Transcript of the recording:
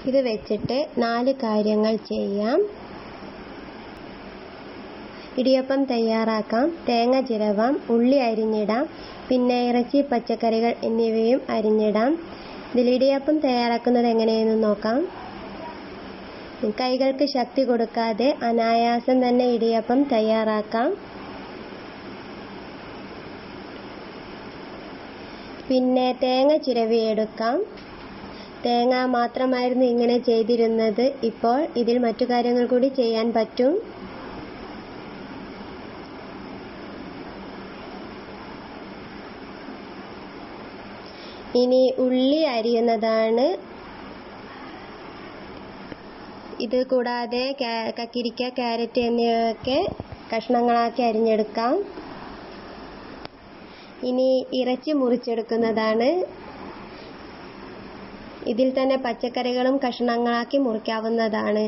ഇത് വെച്ചിട്ട് 4 കാര്യങ്ങൾ ചെയ്യാം. ഇടിയപ്പം തയ്യാറാക്കാം. തേങ്ങ ചിരവാം, ഉള്ളി അരിഞ്ഞിടാം, പിന്നെ ഇറച്ചി, പച്ചക്കറികൾ എന്നിവയും അരിഞ്ഞിടാം. ഇതിൽ ഇടിയപ്പം തയ്യാറാക്കുന്നത് എങ്ങനെയെന്ന് നോക്കാം. കൈകൾക്ക് ശക്തി കൊടുക്കാതെ അനായാസം തന്നെ ഇടിയപ്പം തയ്യാറാക്കാം. പിന്നെ തേങ്ങ ചിരവിയെടുക്കാം. തേങ്ങ മാത്രമായിരുന്നു ഇങ്ങനെ ചെയ്തിരുന്നത്. ഇപ്പോൾ ഇതിൽ മറ്റു കാര്യങ്ങൾ കൂടി ചെയ്യാൻ പറ്റും. ഇനി ഉള്ളി അരിയുന്നതാണ്. ഇത് കൂടാതെ കക്കിരിക്ക, ക്യാരറ്റ് എന്നിവയൊക്കെ കഷ്ണങ്ങളാക്കി അരിഞ്ഞെടുക്കാം. ഇനി ഇറച്ചി മുറിച്ചെടുക്കുന്നതാണ്. ഇതിൽ തന്നെ പച്ചക്കറികളും കഷ്ണങ്ങളാക്കി മുറിക്കാവുന്നതാണ്.